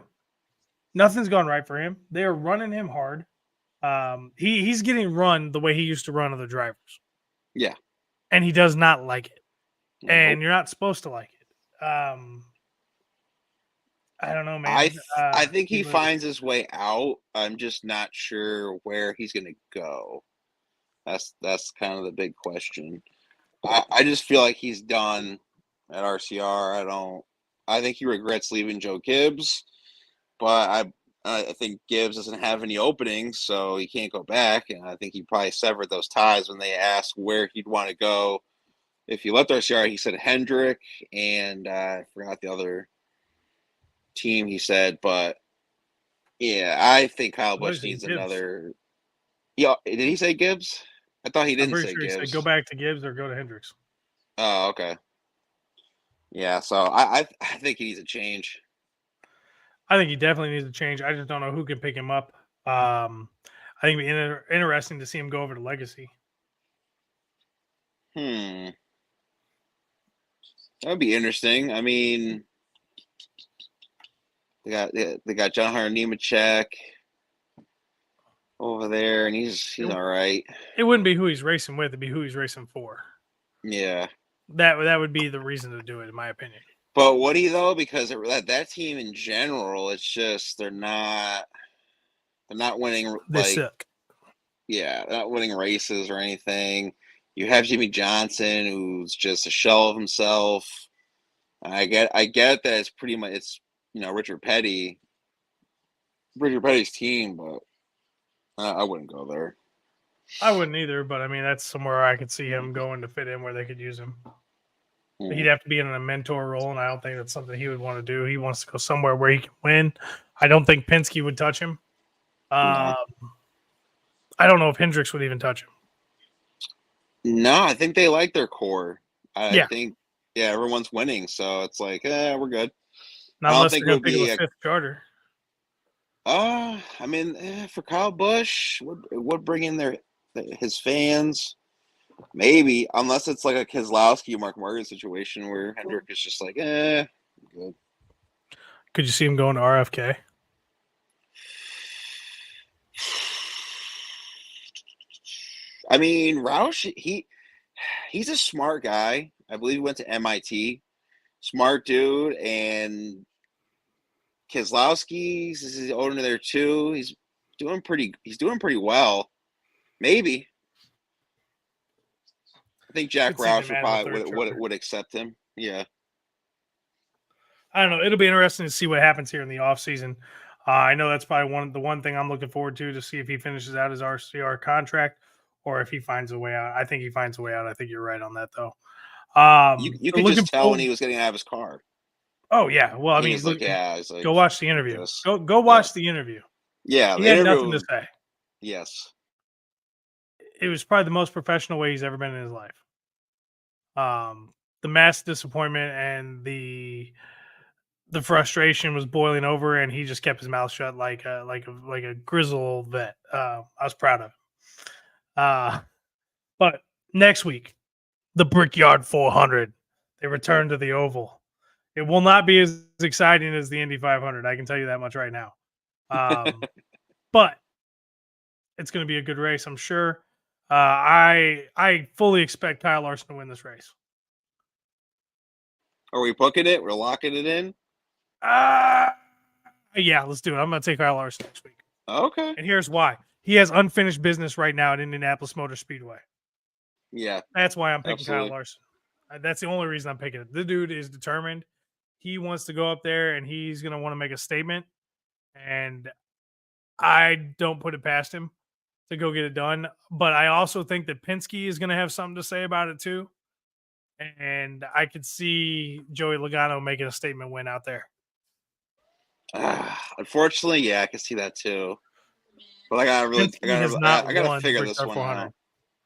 Nothing's gone right for him. They are running him hard. He's getting run the way he used to run other drivers. Yeah. And he does not like it. Nope. And you're not supposed to like it. I don't know, man. I think he finds his way out. I'm just not sure where he's going to go. That's kind of the big question. I just feel like he's done at RCR. I think he regrets leaving Joe Gibbs, but I think Gibbs doesn't have any openings, so he can't go back. And I think he probably severed those ties when they asked where he'd want to go. If he left RCR, he said Hendrick, and I forgot the other team he said. But, yeah, I think Kyle Busch needs another. Yeah, did he say Gibbs? I thought he didn't say sure Gibbs. He said go back to Gibbs or go to Hendricks. Oh, okay. Yeah, so I think he needs a change. I think he definitely needs a change. I just don't know who can pick him up. I think it'd be interesting to see him go over to Legacy. That would be interesting. I mean, they got John Hunter Nemechek over there, and he's all right. It wouldn't be who he's racing with; it'd be who he's racing for. Yeah, that would be the reason to do it, in my opinion. But would he though? Because that team in general, it's just they're not winning. They suck. Yeah, they're not winning races or anything. You have Jimmy Johnson, who's just a shell of himself. I get that it's pretty much Richard Petty's team, but I wouldn't go there. I wouldn't either, but I mean that's somewhere I could see him going to fit in where they could use him. But he'd have to be in a mentor role, and I don't think that's something he would want to do. He wants to go somewhere where he can win. I don't think Penske would touch him. No. I don't know if Hendricks would even touch him. No, I think they like their core. I think, everyone's winning, so it's like, we're good. Not unless they're going to pick up a 5th charter. I mean, for Kyle Busch, would bring in his fans. Maybe, unless it's like a Keselowski, Mark Morgan situation where Hendrick is just like, good. Could you see him going to RFK? I mean, Roush, he's a smart guy. I believe he went to MIT. Smart dude, and Keselowski's is his owner there too. He's doing pretty well. Maybe. I think Jack Roush would accept him. Yeah. I don't know. It'll be interesting to see what happens here in the offseason. I know that's probably the one thing I'm looking forward to see if he finishes out his RCR contract or if he finds a way out. I think he finds a way out. I think you're right on that, though. You could just tell when he was getting out of his car. Oh, yeah. Well, I mean, go watch the interview. Go watch the interview. Yeah. He had nothing to say. Yes. It was probably the most professional way he's ever been in his life. The mass disappointment and the frustration was boiling over, and he just kept his mouth shut like a grizzled vet. I was proud of him. But next week, the Brickyard 400, they return to the Oval. It will not be as exciting as the Indy 500. I can tell you that much right now. But it's going to be a good race, I'm sure. I fully expect Kyle Larson to win this race. Are we booking it? We're locking it in? Yeah, let's do it. I'm going to take Kyle Larson next week. Okay. And here's why. He has unfinished business right now at Indianapolis Motor Speedway. Yeah. That's why I'm picking Kyle Larson. That's the only reason I'm picking it. The dude is determined. he wants to go up there and he's going to want to make a statement. And I don't put it past him to go get it done. But I also think that Penske is going to have something to say about it too. And I could see Joey Logano making a statement win out there. Unfortunately, yeah, I can see that too. But I gotta figure this one out.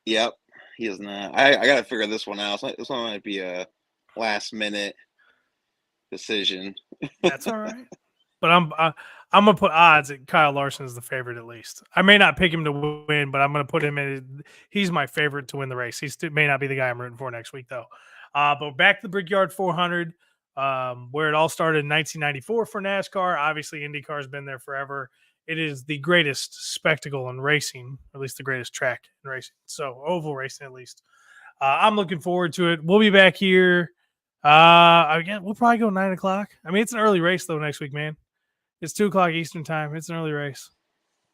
Yep, he is not. I gotta figure this one out. This one might be a last minute decision. That's all right. But I'm gonna put odds that Kyle Larson is the favorite at least. I may not pick him to win, but I'm gonna put him in. He's my favorite to win the race. He may not be the guy I'm rooting for next week though. But back to the Brickyard 400, where it all started in 1994 for NASCAR. Obviously, IndyCar's been there forever. It is the greatest spectacle in racing, or at least the greatest track in racing. So oval racing, at least. I'm looking forward to it. We'll be back here. Again, we'll probably go 9 o'clock. I mean, it's an early race though next week, man. It's 2 o'clock Eastern time. It's an early race.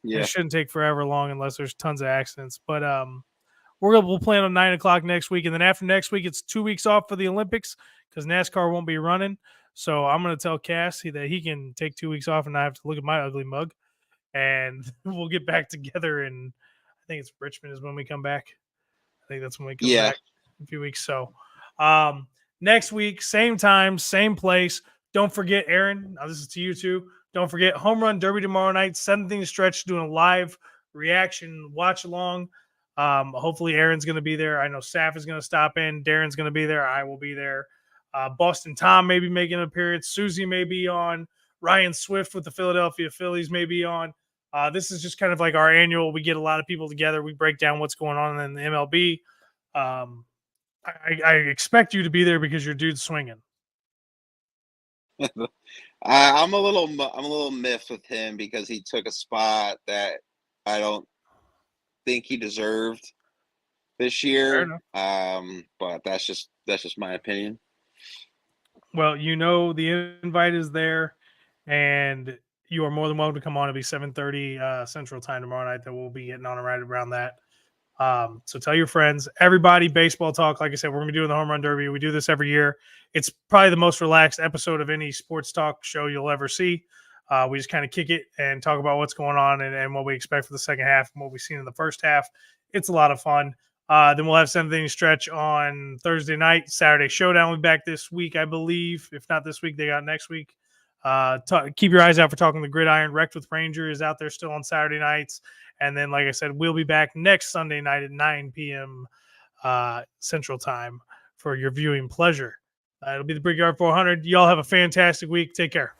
Yeah, it shouldn't take forever long unless there's tons of accidents. But we'll plan on 9 o'clock next week, and then after next week, it's 2 weeks off for the Olympics because NASCAR won't be running. So I'm going to tell Cass that he can take 2 weeks off, and I have to look at my ugly mug, and we'll get back together. And I think it's Richmond is when we come back. I think that's when we come back in a few weeks. So next week, same time, same place. Don't forget, Aaron. Now this is to you too. Don't forget Home Run Derby tomorrow night. 7th inning stretch, doing a live reaction watch along. Hopefully Aaron's going to be there. I know Saf is going to stop in. Darren's going to be there. I will be there. Boston Tom may be making an appearance. Susie may be on. Ryan Swift with the Philadelphia Phillies may be on. This is just kind of like our annual. We get a lot of people together. We break down what's going on in the MLB. I expect you to be there because your dude's swinging. I'm a little miffed with him because he took a spot that I don't think he deserved this year. But that's just my opinion. Well, the invite is there, and you are more than welcome to come on. It'll be 7:30 Central Time tomorrow night. That we'll be getting on right around that. So tell your friends, everybody. Baseball talk. Like I said, we're gonna be doing the Home Run Derby. We do this every year. It's probably the most relaxed episode of any sports talk show you'll ever see. We just kind of kick it and talk about what's going on and what we expect for the second half and what we've seen in the first half. It's a lot of fun. Then we'll have 7th inning stretch on Thursday night. Saturday Showdown will be back this week, I believe. If not this week, they got next week. Keep your eyes out for Talking the Gridiron. Wrecked with Ranger is out there still on Saturday nights. And then, like I said, we'll be back next Sunday night at 9 p.m. Central Time for your viewing pleasure. It'll be the Brickyard 400. Y'all have a fantastic week. Take care.